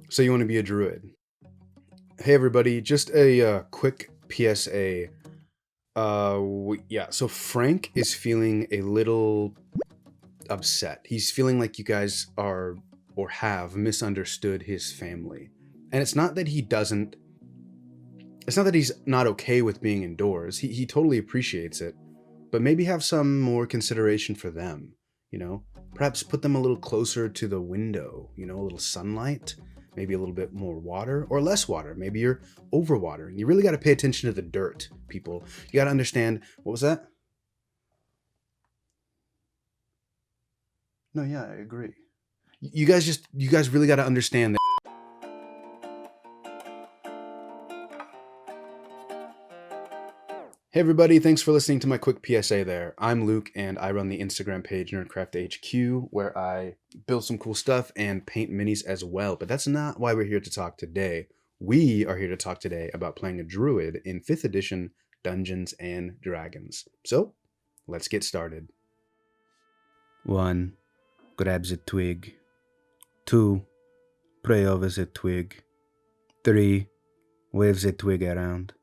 So you want to be a druid? Hey everybody, just a quick PSA. Yeah, so Frank is feeling a little upset. He's feeling like you guys are or have misunderstood his family. And it's not that he's not okay with being indoors. He totally appreciates it. But maybe have some more consideration for them, you know? Perhaps put them a little closer to the window, a little sunlight, maybe a little bit more water or less water. Maybe you're overwatering. You really got to pay attention to the dirt, people. You got to understand. What was that? No, yeah, I agree. You guys really got to understand that. Hey everybody, thanks for listening to my quick PSA there. I'm Luke and I run the Instagram page Nerdcraft HQ where I build some cool stuff and paint minis as well. But that's not why we're here to talk today. We are here to talk today about playing a druid in 5th edition Dungeons and Dragons. So, let's get started. 1. Grabs a twig. 2. Pray over the twig. 3. Waves the twig around.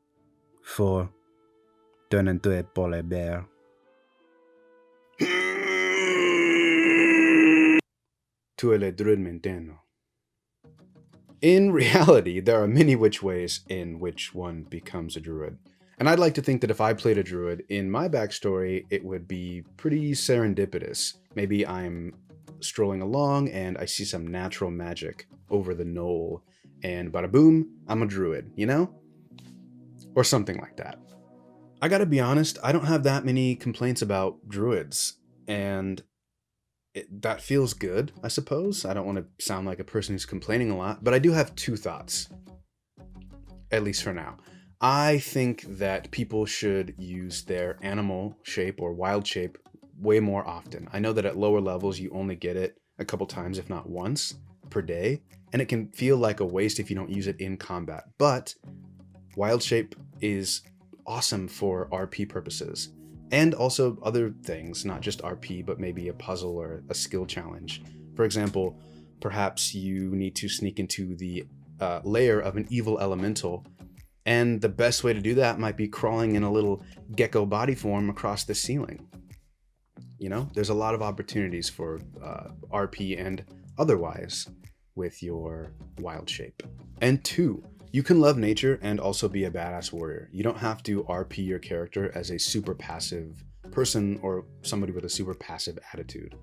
4. Turn into a polar bear. Tu es le druid maintenant. In reality, there are many which ways in which one becomes a druid. And I'd like to think that if I played a druid, in my backstory, it would be pretty serendipitous. Maybe I'm strolling along and I see some natural magic over the knoll, and bada boom, I'm a druid, Or something like that. I gotta be honest, I don't have that many complaints about druids, and that feels good, I suppose. I don't want to sound like a person who's complaining a lot, but I do have 2 thoughts, at least for now. I think that people should use their animal shape or wild shape way more often. I know that at lower levels you only get it a couple times, if not once, per day, and it can feel like a waste if you don't use it in combat, but wild shape is awesome for RP purposes, and also other things, not just RP, but maybe a puzzle or a skill challenge. For example, perhaps you need to sneak into the lair of an evil elemental, and the best way to do that might be crawling in a little gecko body form across the ceiling. There's a lot of opportunities for RP and otherwise with your wild shape. And 2, you can love nature and also be a badass warrior. You don't have to RP your character as a super passive person or somebody with a super passive attitude.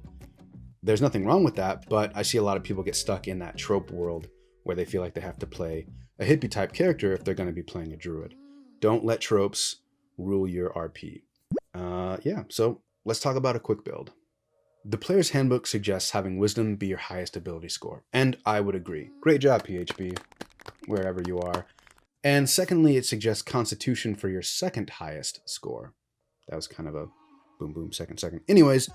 There's nothing wrong with that, but I see a lot of people get stuck in that trope world where they feel like they have to play a hippie type character if they're going to be playing a druid. Don't let tropes rule your RP. So let's talk about a quick build. The player's handbook suggests having wisdom be your highest ability score, and I would agree. Great job, PHB. Wherever you are. And secondly, it suggests constitution for your second highest score. That was kind of a boom boom second. Anyways,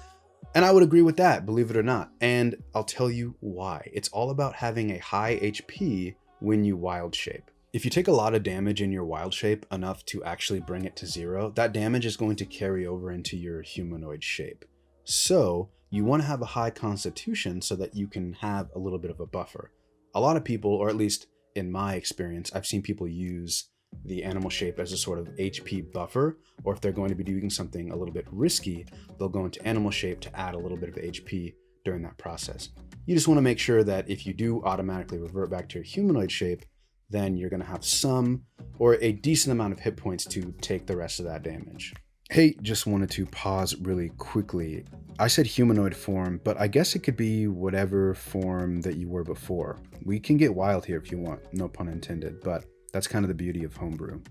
and I would agree with that, believe it or not. And I'll tell you why. It's all about having a high HP when you wild shape. If you take a lot of damage in your wild shape, enough to actually bring it to 0, that damage is going to carry over into your humanoid shape. So you want to have a high constitution so that you can have a little bit of a buffer. A lot of people, or at least in my experience, I've seen people use the animal shape as a sort of HP buffer, or if they're going to be doing something a little bit risky, they'll go into animal shape to add a little bit of HP during that process. You just want to make sure that if you do automatically revert back to your humanoid shape, then you're going to have some or a decent amount of hit points to take the rest of that damage. Hey, just wanted to pause really quickly. I said humanoid form, but I guess it could be whatever form that you were before. We can get wild here if you want, no pun intended, but that's kind of the beauty of homebrew.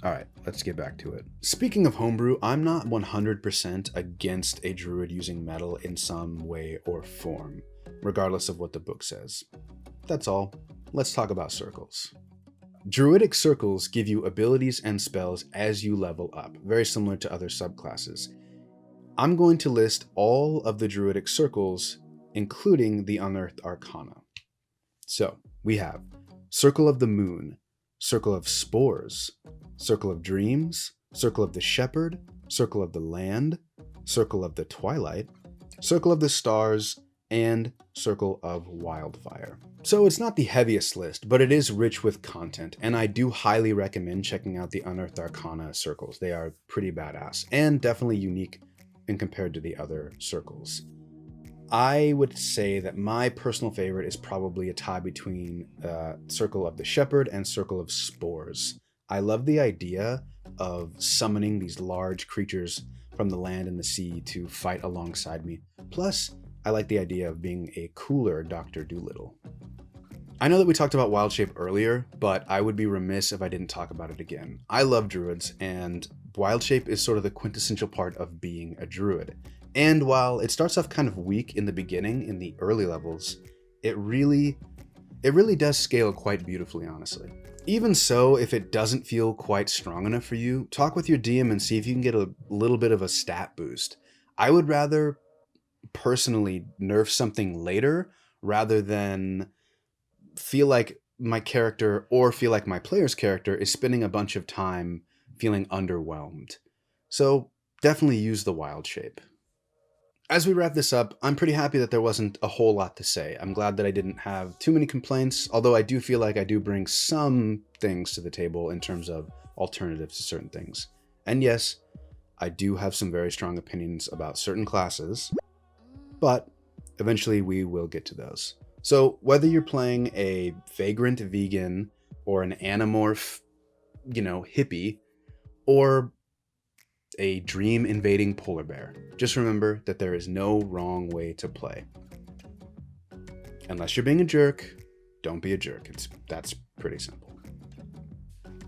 Alright, let's get back to it. Speaking of homebrew, I'm not 100% against a druid using metal in some way or form, regardless of what the book says. That's all. Let's talk about circles. Druidic Circles give you abilities and spells as you level up, very similar to other subclasses. I'm going to list all of the Druidic Circles, including the Unearthed Arcana. So, we have Circle of the Moon, Circle of Spores, Circle of Dreams, Circle of the Shepherd, Circle of the Land, Circle of the Twilight, Circle of the Stars, and Circle of Wildfire. So it's not the heaviest list, but it is rich with content, and I do highly recommend checking out the Unearthed Arcana circles. They are pretty badass, and definitely unique in compared to the other circles. I would say that my personal favorite is probably a tie between Circle of the Shepherd and Circle of Spores. I love the idea of summoning these large creatures from the land and the sea to fight alongside me. Plus, I like the idea of being a cooler Dr. Dolittle. I know that we talked about Wild Shape earlier, but I would be remiss if I didn't talk about it again. I love druids, and Wild Shape is sort of the quintessential part of being a druid. And while it starts off kind of weak in the beginning, in the early levels, it really does scale quite beautifully, honestly. Even so, if it doesn't feel quite strong enough for you, talk with your DM and see if you can get a little bit of a stat boost. I would rather personally nerf something later rather than feel like my character or feel like my player's character is spending a bunch of time feeling underwhelmed. So definitely use the Wild Shape. As we wrap this up, I'm pretty happy that there wasn't a whole lot to say. I'm glad that I didn't have too many complaints, although I do feel like I do bring some things to the table in terms of alternatives to certain things. And yes, I do have some very strong opinions about certain classes, but eventually we will get to those. So whether you're playing a vagrant vegan or an animorph, hippie, or a dream invading polar bear, just remember that there is no wrong way to play. Unless you're being a jerk, don't be a jerk. That's pretty simple.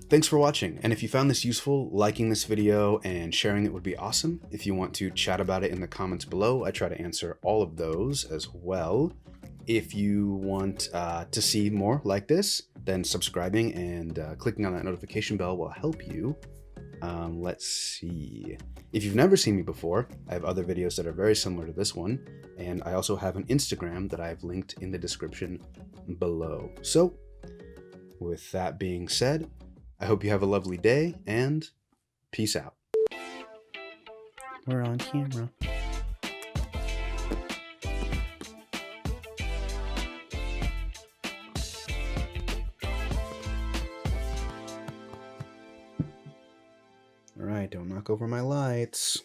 Thanks for watching, and if you found this useful, liking this video and sharing it would be awesome. If you want to chat about it in the comments below, I try to answer all of those as well. If you want to see more like this, then subscribing and clicking on that notification bell will help you. Let's see. If you've never seen me before, I have other videos that are very similar to this one, and I also have an Instagram that I've linked in the description below. So, with that being said, I hope you have a lovely day, and peace out. We're on camera. All right, don't knock over my lights.